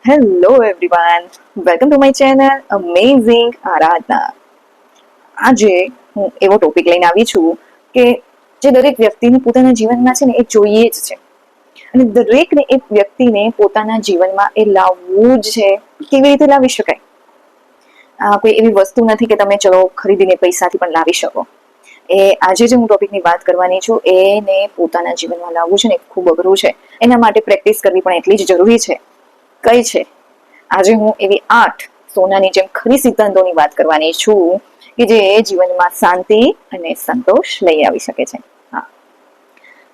Hello everyone, welcome to my channel amazing Aradhana. આજે હું એવો ટોપિક લઈને આવી છું કે જે દરેક વ્યક્તિને પોતાના જીવનમાં છે ને એ જોઈએ જ છે, અને દરેકને એ વ્યક્તિને પોતાના જીવનમાં એ લાવવું જ છે. કેવી રીતે લાવી શકાય? કોઈ એવી વસ્તુ નથી કે તમે ચલો ખરીદીને પૈસાથી પણ લાવી શકો. આજે જે હું ટોપિકની વાત કરવાની છું એને પોતાના જીવનમાં લાવવું છે ને ખૂબ અઘરું છે. એના માટે પ્રેક્ટિસ કરવી પણ એટલી જ જરૂરી છે. કઈ છે? આજે હું એવી 8 સોનાની જેમ ખરી સિદ્ધાંતોની વાત કરવાની છું કે જે જીવનમાં શાંતિ અને સંતોષ લઈ આવી શકે છે. હા,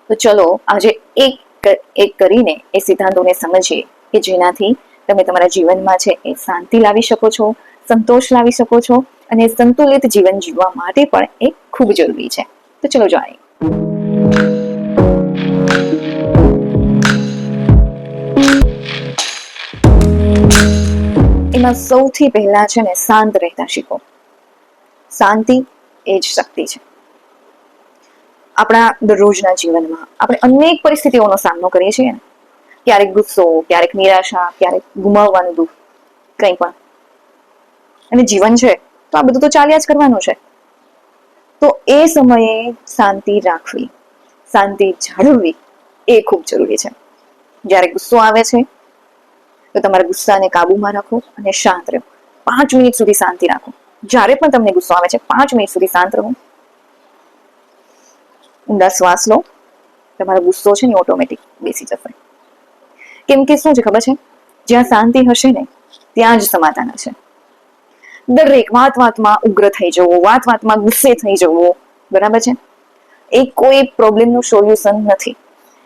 તો ચલો આજે એક એક કરીને એ સિદ્ધાંતોને સમજીએ કે જેનાથી તમે તમારા જીવનમાં છે એ શાંતિ લાવી શકો છો, સંતોષ લાવી શકો છો, અને સંતુલિત જીવન જીવવા માટે પણ એ ખૂબ જરૂરી છે. તો ચલો જાણીએ. એમાં સૌથી પહેલા છે ને શાંત રહેતા શીખો. શાંતિ એ જ શક્તિ છે. આપણા દરરોજના જીવનમાં આપણે અનેક પરિસ્થિતિઓનો સામનો કરીએ છીએ. ક્યારેક ગુસ્સો, ક્યારેક નિરાશા, ક્યારેક ગુમાવવાનું દુઃખ, કંઈ પણ. અને જીવન છે તો આ બધું તો ચાલ્યા જ કરવાનું છે. તો એ સમયે શાંતિ રાખવી, શાંતિ જાળવવી એ ખૂબ જરૂરી છે. જ્યારે ગુસ્સો આવે છે તો તમારા ગુસ્સાને કાબુમાં રાખો અને શાંત રહો. 5 મિનિટ સુધી શાંતિ રાખો. જ્યારે પણ તમને ગુસ્સો આવે છે 5 મિનિટ સુધી શાંત રહો. ઊંડા શ્વાસ લો. તમારો ગુસ્સો છે ને ઓટોમેટિક બેસી જશે. કેમ કે શું છે ખબર છે? જ્યાં શાંતિ હશે ને ત્યાં જ સમાધાન હશે. દરેક વાતમાં ઉગ્ર થઈ જવું, વાતમાં ગુસ્સે થઈ જવું, બરાબર છે, એ કોઈ પ્રોબ્લેમનું સોલ્યુશન નથી.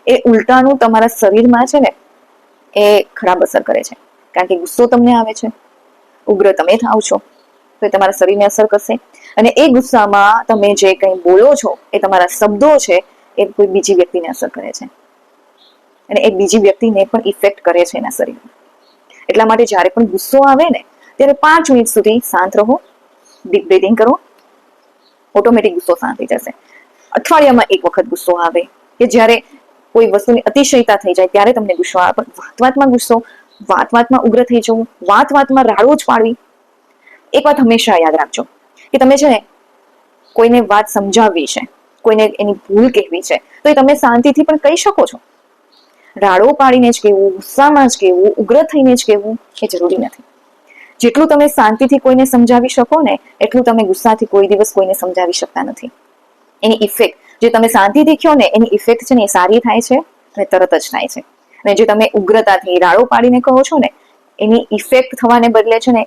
એ ઉલટાનું તમારા શરીરમાં છે ને એ ખરાબ અસર કરે છે. કારણ કે ગુસ્સો તમને આવે છે, ઉગ્ર તમે થાવ છો, તો એ તમારા શરીરને અસર કરશે. અને એ ગુસ્સામાં તમે જે કંઈ બોલો છો એ તમારા શબ્દો છે એ કોઈ બીજી વ્યક્તિને અસર કરે છે, અને એ બીજી વ્યક્તિને પણ ઇફેક્ટ કરે છે એના શરીરમાં. એટલા માટે જ્યારે પણ ગુસ્સો આવે ને ત્યારે 5 મિનિટ સુધી શાંત રહો, ડીપ બ્રીથિંગ કરો, ઓટોમેટિક ગુસ્સો શાંત થઈ જશે. અઠવાડિયામાં એક વખત ગુસ્સો આવે કે જ્યારે કોઈ વસ્તુની અતિશયતા થઈ જાય ત્યારે તમને ગુસ્સો આવે. પણ વાતમાં ગુસ્સો, વાતમાં ઉગ્ર થઈ જવું, વાતમાં રાડો જ પાડવી. એક વાત હંમેશા યાદ રાખજો કે તમે છે ને કોઈને વાત સમજાવવી છે, કોઈને એની ભૂલ કહેવી છે, તો એ તમે શાંતિથી પણ કહી શકો છો. રાડો પાડીને જ કહેવું, ગુસ્સામાં જ કહેવું, ઉગ્ર થઈને જ કહેવું એ જરૂરી નથી. જેટલું તમે શાંતિથી કોઈને સમજાવી શકો ને એટલું તમે ગુસ્સાથી કોઈ દિવસ કોઈને સમજાવી શકતા નથી. એની ઇફેક્ટ જે તમે શાંતિથી કહો ને એની ઇફેક્ટ છે ને એ સારી થાય છે અને તરત જ થાય છે. અને જે તમે ઉગ્રતાથી રાડો પાડીને કહો છો ને એની ઇફેક્ટ થવાને બદલે છે ને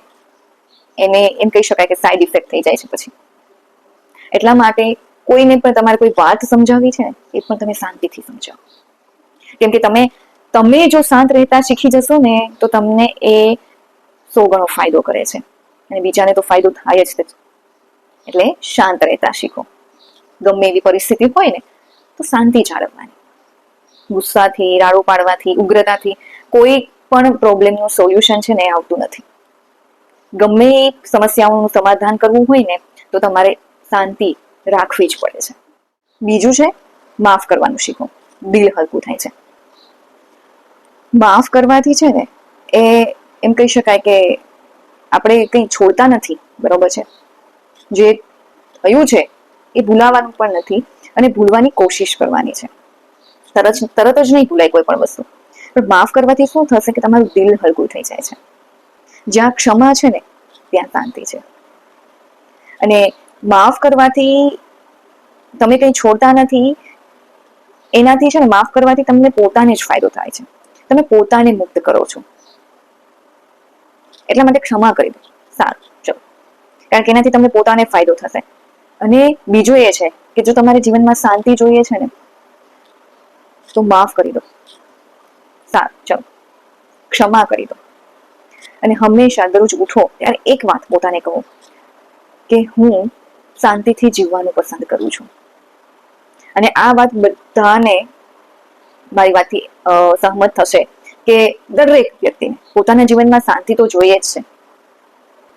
એને એમ કહી શકાય કે સાઈડ ઇફેક્ટ થઈ જાય છે પછી. એટલા માટે કોઈને પણ તમારે કોઈ વાત સમજાવવી છે ને એ પણ તમે શાંતિથી સમજાવો. કેમ કે તમે જો શાંત રહેતા શીખી જશો ને તો તમને એ 100 ગણો ફાયદો કરે છે, અને બીજાને તો ફાયદો થાય જ. એટલે શાંત રહેતા શીખો. ગમે એવી પરિસ્થિતિ હોય ને તો શાંતિ જાળવવાની. ગુસ્સાથી, રાડો પાડવાથી, ઉગ્રતાથી કોઈ પણ પ્રોબ્લેમનું સોલ્યુશન છે ને આવતું નથી. ગમે એ સમસ્યાઓનું સમાધાન કરવું હોય ને તો તમારે શાંતિ રાખવી જ પડે છે. બીજું છે માફ કરવાનું શીખો. દિલ હલકું થાય છે. માફ કરવાથી છે ને એ એમ કહી શકાય કે આપણે કંઈ છોડતા નથી, બરોબર છે. જે થયું છે એ ભૂલાવાનું પણ નથી, અને ભૂલવાની કોશિશ કરવાની છે. તરત જ નહીં ભૂલાય કોઈ પણ વસ્તુ, પણ માફ કરવાથી શું થશે કે તમારું દિલ હલકું થઈ જાય છે. જ્યાં ક્ષમા છે ને ત્યાં શાંતિ છે. અને માફ કરવાથી તમે કંઈ છોડતા નથી. એનાથી છે ને માફ કરવાથી તમને પોતાને જ ફાયદો થાય છે. તમે પોતાને મુક્ત કરો છો. એટલા માટે ક્ષમા કરી દો. સારું, ચલો. કારણ કે એનાથી તમને પોતાને ફાયદો થશે. અને બીજું એ છે કે જો તમારે જીવનમાં શાંતિ જોઈએ છે ને તો માફ કરી દો. સારું, ચલો. ક્ષમા કરી દો. અને હંમેશા દરરોજ ઉઠો ત્યારે એક વાત પોતાને કહો કે હું શાંતિથી જીવવાનું પસંદ કરું છું. અને આ વાત બધાને મારી વાતથી સહમત થશે કે દરેક વ્યક્તિને પોતાના જીવનમાં શાંતિ તો જોઈએ જ છે,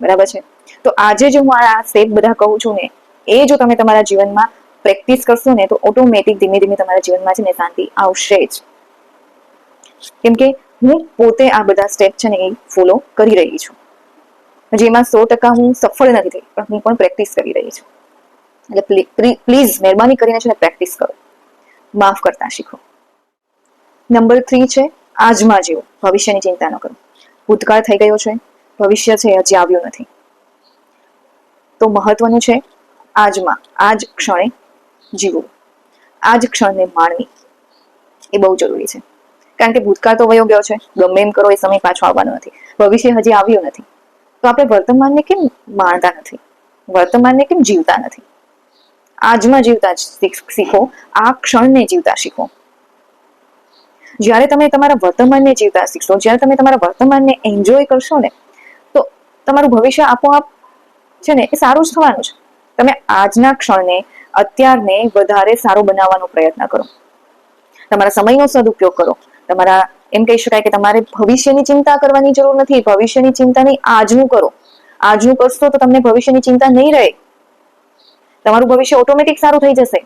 બરાબર છે. તો આજે જો હું આ સ્ટેપ બધા કહું છું ને એ જો તમે તમારા જીવનમાં પ્રેક્ટિસ કરશો ને તો ઓટોમેટિક ધીમે ધીમે તમારા જીવનમાં છે ને શાંતિ આવશે જ. કેમ કે હું પોતે આ બધા સ્ટેપ છે ને એ ફોલો કરી રહી છું. જેમાં 100% હું સફળ નથી થઈ, પણ હું પણ પ્રેક્ટિસ કરી રહી છું. એટલે પ્લીઝ મહેરબાની કરીને છે ને પ્રેક્ટિસ કરો, માફ કરતા શીખો. નંબર 3 છે આજમાં જીવો, ભવિષ્યની ચિંતા ન કરો. ભૂતકાળ થઈ ગયો છે, ભવિષ્ય છે હજી આવ્યું નથી. તો મહત્વનું છે આજમાં, આજ ક્ષણે જીવવું, આજ ક્ષણને માણવી એ બહુ જરૂરી છે. કારણ કે ભૂતકાળ તો વયો ગયો છે, ગમે એમ કરો એ સમય પાછો આવવાનો નથી. ભવિષ્ય હજી આવ્યું નથી, તો આપણે વર્તમાનને કેમ માણતા નથી, વર્તમાનને કેમ જીવતા નથી? આજમાં જીવતા શીખો, આ ક્ષણને જીવતા શીખો. જ્યારે તમે તમારા વર્તમાનને જીવતા શીખશો, જ્યારે તમે તમારા વર્તમાનને એન્જોય કરશો ને, તો તમારું ભવિષ્ય આપોઆપ છે ને એ સારું જ થવાનું છે. તમે આજના ક્ષણને, અત્યારને વધારે સારું બનાવવાનો પ્રયત્ન કરો. તમારા સમયનો સદુપયોગ કરો. તમારા એમ કહી શકાય કે તમારે ભવિષ્યની ચિંતા કરવાની જરૂર નથી. ભવિષ્યની ચિંતા નહીં, આજનું કરો. આજનું કરશો તો તમને ભવિષ્યની ચિંતા નહીં રહે. તમારું ભવિષ્ય ઓટોમેટિક સારું થઈ જશે.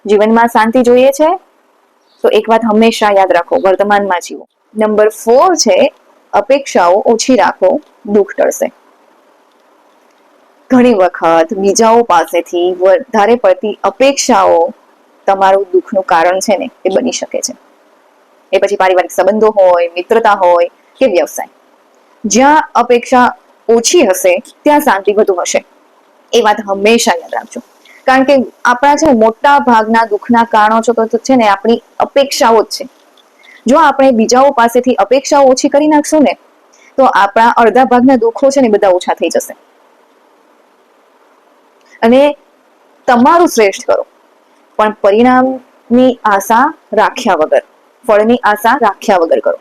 જીવનમાં શાંતિ જોઈએ છે તો એક વાત હંમેશા યાદ રાખો, વર્તમાનમાં જીવો. નંબર 4 છે અપેક્ષાઓ ઓછી રાખો, દુઃખ ટળશે. ઘણી વખત બીજાઓ પાસેથી વધારે પડતી અપેક્ષાઓ તમારું દુઃખનું કારણ છે ને એ બની શકે છે. એ પછી પારિવારિક સંબંધો હોય, મિત્રતા હોય કે વ્યવસાય. જ્યાં અપેક્ષા ઓછી હશે ત્યાં શાંતિ વધુ હશે. એ વાત હંમેશા યાદ રાખજો. કારણ કે આપણા છે મોટા ભાગના દુઃખના કારણો છે ને આપણી અપેક્ષાઓ જ છે. જો આપણે બીજાઓ પાસેથી અપેક્ષાઓ ઓછી કરી નાખશું ને, તો આપણા અડધા ભાગના દુઃખો છે ને બધા ઓછા થઈ જશે. અને તમારું શ્રેષ્ઠ કરો, પણ પરિણામની આશા રાખ્યા વગર, ફળની આશા રાખ્યા વગર કરો.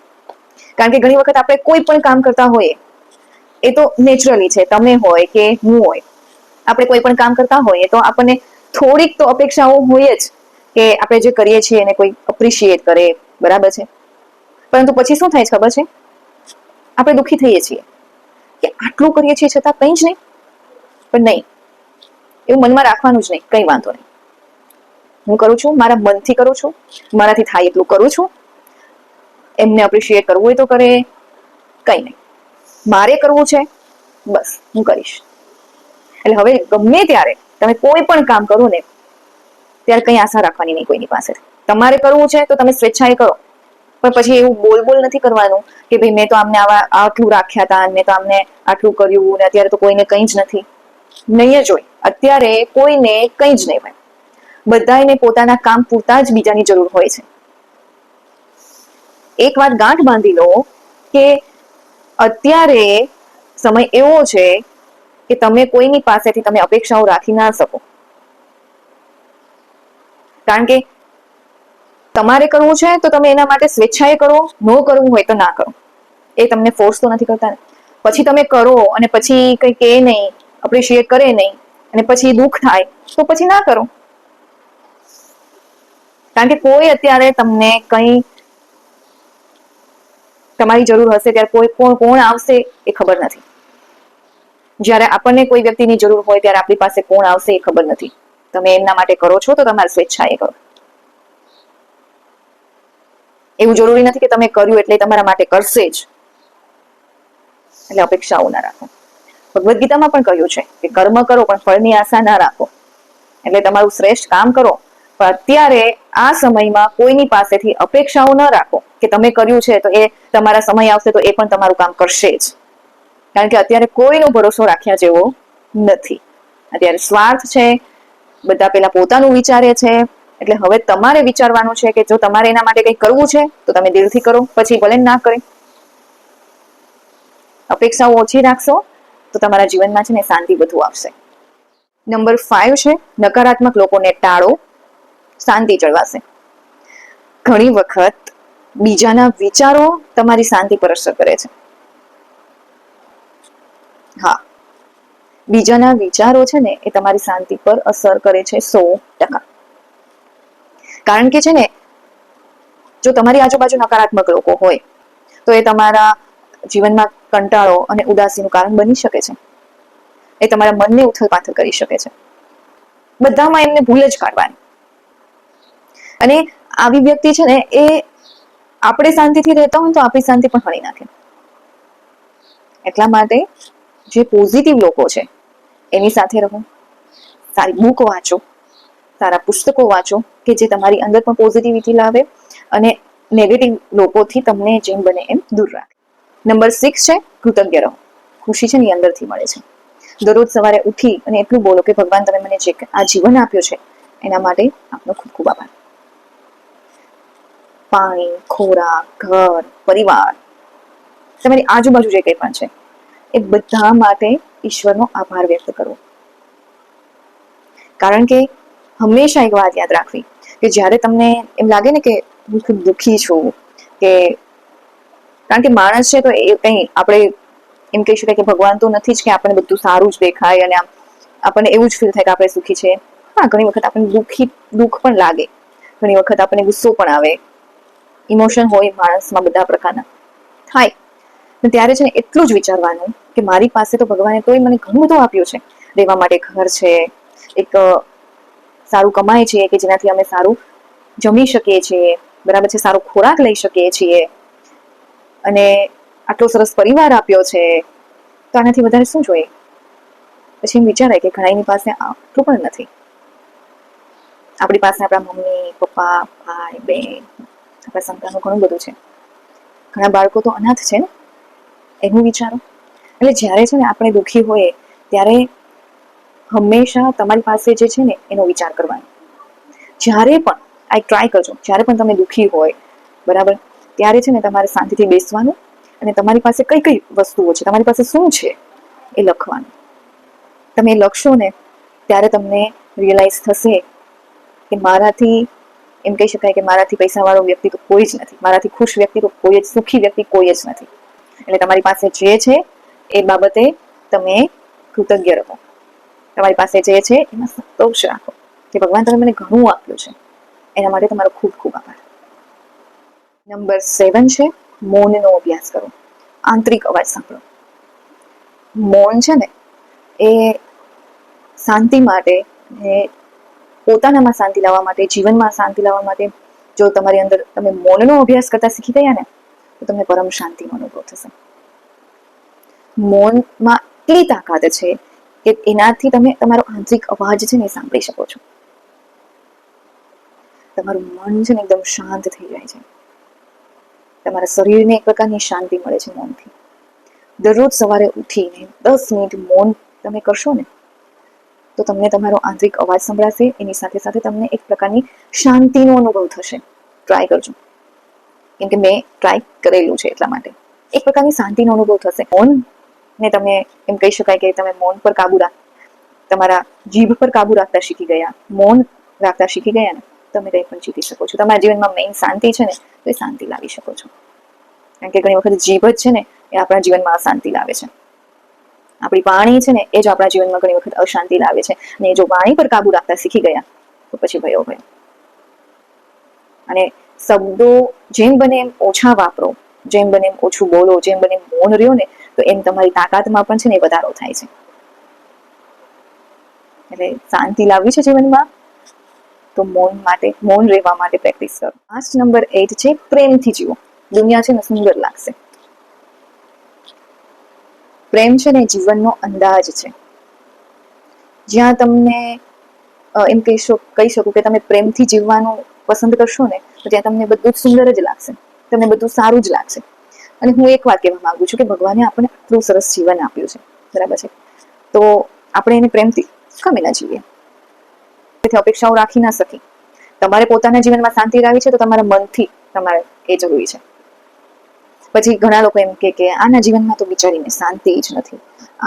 કારણ કે ઘણી વખત આપણે કોઈ પણ કામ કરતા હોઈએ, એ તો નેચરલી છે, તમે હોય કે હું હોય, આપણે કોઈ પણ કામ કરતા હોઈએ તો આપણને થોડીક તો અપેક્ષાઓ હોય જ કે આપણે જે કરીએ છીએ એને કોઈ અપ્રિશિએટ કરે, બરાબર છે. પરંતુ પછી શું થાય છે ખબર છે? આપણે દુઃખી થઈએ છીએ કે આટલું કરીએ છીએ છતાં કંઈ જ નહીં. પણ નહીં, એવું મનમાં રાખવાનું જ નહીં. કંઈ વાંધો નહીં, હું કરું છું, મારા મનથી કરું છું, મારાથી થાય એટલું કરું છું. એમને અપ્રિશિએટ કરવું હોય તો કરે, કંઈ નહીં, મારે કરવું છે, બસ હું કરીશ. એટલે હવે ગમે ત્યારે તમે કોઈ પણ કામ કરો ને, ત્યારે કંઈ આશા રાખવાની નહીં કોઈની પાસે. તમારે કરવું છે તો તમે સ્વેચ્છાએ કરો, પણ પછી એવું બોલ નથી કરવાનું કે ભાઈ મેં તો આમને આટલું રાખ્યા હતા, મેં તો આમને આટલું કર્યું ને અત્યારે તો કોઈને કંઈ જ નથી. નહીં જ હોય, અત્યારે કોઈને કંઈ જ નહીં હોય. બધાને પોતાના કામ પૂરતા જ બીજાની જરૂર હોય છે. એક વાત ગાંઠ બાંધી લો કે અત્યારે સમય એવો છે કે તમે કોઈની પાસેથી તમે અપેક્ષાઓ રાખી ના શકો. કારણ કે તમારે કરવું છે તો તમે એના માટે સ્વેચ્છાએ કરો, ન કરવું હોય તો ના કરો. એ તમને ફોર્સ તો નથી કરતા ને. પછી તમે કરો અને પછી કંઈ કહે નહીં, અપ્રિશિએટ કરે નહીં, અને પછી દુઃખ થાય તો પછી ના કરો. કારણ કે કોઈ અત્યારે તમને કંઈ તમારી જરૂર હશે ત્યારે કોણ આવશે એ ખબર નથી. જ્યારે આપણને કોઈ વ્યક્તિની જરૂર હોય ત્યારે આપણી પાસે કોણ આવશે એ ખબર નથી. તમે એમના માટે કરો છો તો તમારી સ્વેચ્છાએ કરો. એવું જરૂરી નથી કે તમે કર્યું એટલે તમારા માટે કરશે જ. એટલે અપેક્ષાઓ ના રાખો. ભગવદ્ ગીતામાં પણ કહ્યું છે કે કર્મ કરો પણ ફળની આશા ના રાખો. એટલે તમારું શ્રેષ્ઠ કામ કરો, પણ અત્યારે આ સમયમાં કોઈની પાસેથી અપેક્ષાઓ ન રાખો કે તમે કર્યું છે તો એ તમારા સમય આવશે તો એ પણ તમારું કામ કરશે જ. કારણ કે અત્યારે કોઈનો ભરોસો રાખ્યા જેવો નથી. અત્યારે સ્વાર્થ છે, બધા પેલા પોતાનું વિચારે છે. એટલે હવે તમારે વિચારવાનું છે કે જો તમારે એના માટે કંઈ કરવું છે તો તમે દિલથી કરો, પછી ભલે ના કરે. અપેક્ષાઓ ઓછી રાખશો તો તમારા જીવનમાં છે ને શાંતિ વધુ આવશે. નંબર 5 છે નકારાત્મક લોકોને ટાળો, શાંતિ જળવાશે. ઘણી વખત બીજાના વિચારો તમારી શાંતિ પર અસર કરે છે. હા, બીજાના વિચારો છે ને એ તમારી શાંતિ પર અસર કરે છે 100%. કારણ કે છે ને જો તમારી આજુબાજુ નકારાત્મક લોકો હોય તો એ તમારા જીવનમાં કંટાળો અને ઉદાસીનું કારણ બની શકે છે. એ તમારા મનને ઉથલ-પાથલ કરી શકે છે. બધામાં એમને ભૂલ જ કાઢવાની. અને આવી વ્યક્તિ છે ને એ આપણે શાંતિથી રહેતા હોય તો આપણી શાંતિ પણ હણી નાખે. એટલા માટે જે પોઝિટિવ લોકો છે એની સાથે રહો, સારી બુક વાંચો, સારા પુસ્તકો વાંચો કે જે તમારી અંદર પણ પોઝિટિવિટી લાવે અને નેગેટિવ લોકોથી તમને જેમ બને એમ દૂર રાખે. નંબર 6 છે કૃતજ્ઞ રહો. ખુશી છે ને એ અંદરથી મળે છે. દરરોજ સવારે ઉઠી અને એટલું બોલો કે ભગવાન તમે મને જે આ જીવન આપ્યું છે એના માટે આપનો ખૂબ ખૂબ આભાર. પાણી, ખોરાક, ઘર, પરિવાર, તમારી આજુબાજુ જે કંઈ પણ છે એ બધા માટે ઈશ્વરનો આભાર વ્યક્ત કરવો. કારણ કે હંમેશા એક વાત યાદ રાખવી કે જ્યારે તમને એમ લાગે ને કે હું ખૂબ દુઃખી છું, કે કારણ કે માણસ છે તો એ કંઈ આપણે એમ કહી શકાય કે ભગવાન તો નથી જ કે આપણને બધું સારું જ દેખાય અને આમ આપણને એવું જ ફીલ થાય કે આપણે સુખી છે. હા, ઘણી વખત આપણને દુઃખ પણ લાગે, ઘણી વખત આપણને ગુસ્સો પણ આવે, ઇમોશન હોય માણસમાં બધા પ્રકારના થાય. ત્યારે છે ને એટલું જ વિચારવાનું કે મારી પાસે તો ભગવાને તોય મને ઘણું બધું આપ્યું છે. રહેવા માટે ઘર છે, એક સારું કમાય છે કે જેનાથી અમે સારું જમી શકીએ છીએ, બરાબર છે, સારો ખોરાક લઈ શકીએ છીએ અને આટલો સરસ પરિવાર આપ્યો છે, તો આનાથી વધારે શું જોઈએ? પછી એમ વિચારાય કે ઘણાની પાસે આટલું પણ નથી. આપણી પાસે આપણા મમ્મી, પપ્પા, ભાઈ, બહેન, આપણા સંતાનો ઘણું બધું છે. ઘણા બાળકો તો અનાથ છે ને, એનું વિચારો. એટલે જ્યારે છે ને આપણે દુઃખી હોઈએ ત્યારે હંમેશા તમારી પાસે જે છે ને એનો વિચાર કરવાનો. જ્યારે પણ આ ટ્રાય કરજો, જ્યારે પણ તમે દુઃખી હોય, બરાબર, ત્યારે છે ને તમારે શાંતિથી બેસવાનું અને તમારી પાસે કઈ કઈ વસ્તુઓ છે, તમારી પાસે શું છે એ લખવાનું. તમે લખશો ને ત્યારે તમને રિયલાઇઝ થશે કે મારાથી એમ કહી શકાય કે મારાથી પૈસાવાળો વ્યક્તિ તો કોઈ જ નથી, મારાથી ખુશ વ્યક્તિ તો કોઈ જ, સુખી વ્યક્તિ કોઈ જ નથી. એટલે તમારી પાસે જે છે એ બાબતે તમે કૃતજ્ઞ રહો. તમારી પાસે જે છે એમાં સંતોષ રાખો કે ભગવાન તમે મને ઘણું આપ્યું છે, એના માટે તમારો ખૂબ ખૂબ આભાર. નંબર 7 છે મૌનનો અભ્યાસ કરો. આંતરિક અવાજ સાંભળો. મૌન છે ને એ શાંતિ માટે, પોતાનામાં શાંતિ લાવવા માટે, જીવનમાં શાંતિ લાવવા માટે, જો તમારી અંદર તમે મૌનનો અભ્યાસ કરતા શીખી ગયા ને તો તમને પરમ શાંતિનો અનુભવ થશે. મૌનમાં એટલી તાકાત છે કે એનાથી તમે તમારો આંતરિક અવાજ છે ને એ સાંભળી શકો છો. તમારું મન છે ને એકદમ શાંત થઈ જાય છે. તમારા શરીરને એક પ્રકારની શાંતિ મળે છે મૌનથી. દરરોજ સવારે ઉઠીને 10 મિનિટ મૌન તમે કરશો ને તો તમને તમારો આંતરિક અવાજ સંભળાશે, એની સાથે સાથે તમને એક પ્રકારની શાંતિનો અનુભવ થશે. ટ્રાય કરજો, કેમ કે મેં ટ્રાય કરેલું છે એટલા માટે. એક પ્રકારની શાંતિનો અનુભવ થશે. મૌન ને તમે એમ કહી શકાય કે તમે મૌન પર કાબુ તમારા જીભ પર કાબુ રાખતા શીખી ગયા, મૌન રાખતા શીખી ગયા ને, તમે કંઈ પણ જીતી શકો છો. તમારા જીવનમાં મેઇન શાંતિ છે ને તો એ શાંતિ લાવી શકો છો. કારણ કે ઘણી વખત જીભ જ છે ને એ આપણા જીવનમાં અશાંતિ લાવે છે. આપણી વાણી છે ને એ જ આપણા જીવનમાં ઘણી વખત અશાંતિ લાવે છે. અને જો વાણી પર કાબુ રાખતા શીખી ગયા તો પછી ભયો ભયો. અને શબ્દો જેમ બને એમ ઓછા વાપરો, જેમ બને એમ ઓછું બોલો, જેમ બને એમ મૌન રહ્યો ને તો એમ તમારી તાકાતમાં પણ છે ને વધારો થાય છે. એટલે શાંતિ લાવવી છે જીવનમાં તો મૌન રહેવા માટે પ્રેક્ટિસ કરો. લાસ્ટ નંબર 8 છે પ્રેમથી જીવો. દુનિયા છે ને સુંદર લાગશે. પ્રેમ છે ને જીવનનો અંદાજ છે. જ્યાં તમને એમ કહી શકું કે તમે પ્રેમથી જીવવાનું પસંદ કરશો ને તો ત્યાં તમને બધું જ સુંદર જ લાગશે, તમને બધું સારું જ લાગશે. અને હું એક વાત કહેવા માંગુ છું કે ભગવાને આપણને આટલું સરસ જીવન આપ્યું છે, બરાબર છે, તો આપણે એને પ્રેમથી ગમે ના જીવીએ. તેથી અપેક્ષાઓ રાખી ના શકી. તમારે પોતાના જીવનમાં શાંતિ લાવી છે તો તમારા મનથી તમારે એ જરૂરી છે. પછી ઘણા લોકો એમ કે આના જીવનમાં તો બિચારીને શાંતિ જ નથી,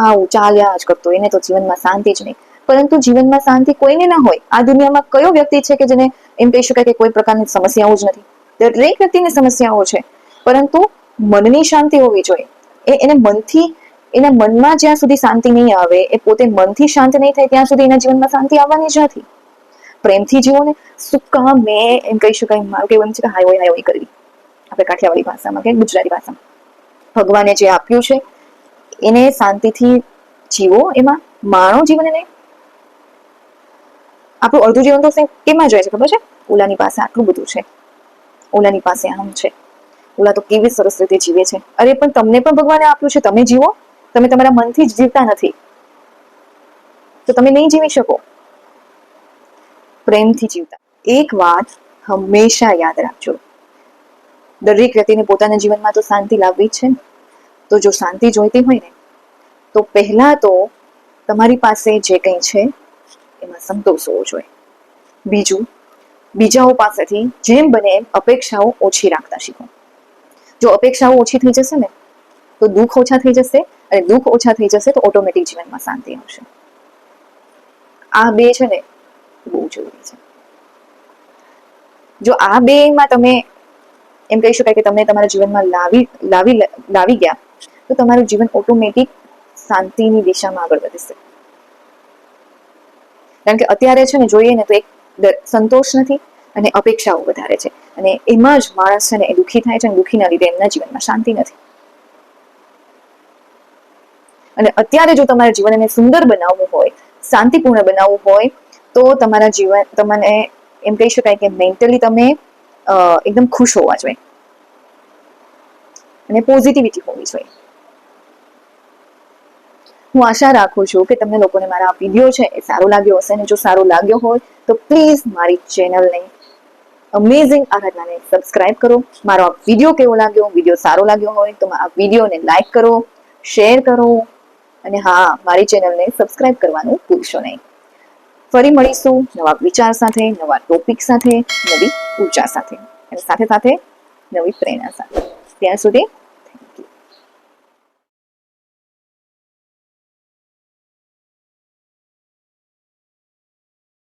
આવું ચાલ્યા જ કરતો, એને તો જીવનમાં શાંતિ જ નહીં. પરંતુ જીવનમાં શાંતિ કોઈને ના હોય. આ દુનિયામાં કયો વ્યક્તિ છે કે જેને એમ કહી શકાય કે કોઈ પ્રકારની સમસ્યાઓ જ નથી? દરેક વ્યક્તિને સમસ્યાઓ છે, પરંતુ મનની શાંતિ હોવી જોઈએ. એને મનથી, એના મનમાં જ્યાં સુધી શાંતિ નહીં આવે, એ પોતે મનથી શાંત નહીં થાય ત્યાં સુધી એના જીવનમાં શાંતિ આવવાની જ નથી. પ્રેમથી જીવો ને. શું કામ મેં એમ કહી શકાય, મારું કહેવું એમ છે કે હાય હોય કરવી, આપણે કાઠિયાવાડી ભાષામાં કે ગુજરાતી ભાષામાં. ભગવાને જે આપ્યું છે એને શાંતિથી જીવો, એમાં માણો જીવન. એને આપણું અડધું જીવન તો કેમાં જાય છે ખબર છે? ઓલાની પાસે આટલું બધું છે, ઓલાની પાસે આમ છે, ઓલા તો કેવી સરસ રીતે જીવે છે. અરે પણ તમને પણ ભગવાને આપ્યું છે, તમે જીવો. તમે તમારા મનથી જ જીવતા નથી તો તમે નહીં જીવી શકો. પ્રેમથી જીવતા. એક વાત હંમેશા યાદ રાખજો, દરેક વ્યક્તિને પોતાના જીવનમાં તો શાંતિ લાવવી જ છે ને. તો જો શાંતિ જોઈતી હોય ને તો પહેલા તો તમારી પાસે જે કંઈ છે એમાં સંતોષ હોવો જોઈએ. બીજું, બીજાઓ પાસેથી જેમ બને એમ અપેક્ષાઓ ઓછી રાખતા શીખો. જો અપેક્ષાઓ ઓછી થઈ જશે ને તો દુઃખ ઓછા થઈ જશે, અને દુઃખ ઓછા થઈ જશે તો ઓટોમેટિક જીવનમાં શાંતિ આવશે. આ બે છે ને બહુ જરૂરી છે. જો આ બે માં તમે એમ કહી શકાય કે તમે તમારા જીવનમાં લાવી ગયા તો તમારું જીવન ઓટોમેટિક શાંતિની દિશામાં આગળ વધશે. કારણ કે અત્યારે છે ને જોઈએ ને તો એક સંતોષ નથી અને અપેક્ષાઓ વધારે છે, અને એમાં જ માણસ છે ને એ દુઃખી થાય છે, અને દુઃખીના લીધે એમના જીવનમાં શાંતિ નથી. અને અત્યારે જો તમારા જીવનને સુંદર બનાવવું હોય, શાંતિપૂર્ણ બનાવવું હોય તો તમારા જીવન તમને એમ કહી શકાય કે મેન્ટલી તમે એકદમ ખુશ હોવા જોઈએ અને પોઝિટિવિટી હોવી જોઈએ. હું આશા રાખું છું કે તમને લોકોને મારા આ વિડીયો છે એ સારો લાગ્યો હશે, અને જો સારો લાગ્યો હોય તો પ્લીઝ મારી ચેનલને અમેઝિંગ આરાધનાને સબસ્ક્રાઇબ કરો. મારો આ વિડીયો કેવો લાગ્યો, વિડીયો સારો લાગ્યો હોય તો આ વિડીયોને લાઈક કરો, શેર કરો, અને હા, મારી ચેનલને સબસ્ક્રાઇબ કરવાનું ભૂલશો નહીં. ફરી મળીશું નવા વિચાર સાથે, નવા ટોપિક સાથે, નવી ઉર્જા સાથે, અને સાથે સાથે નવી પ્રેરણા સાથે. ત્યાં સુધી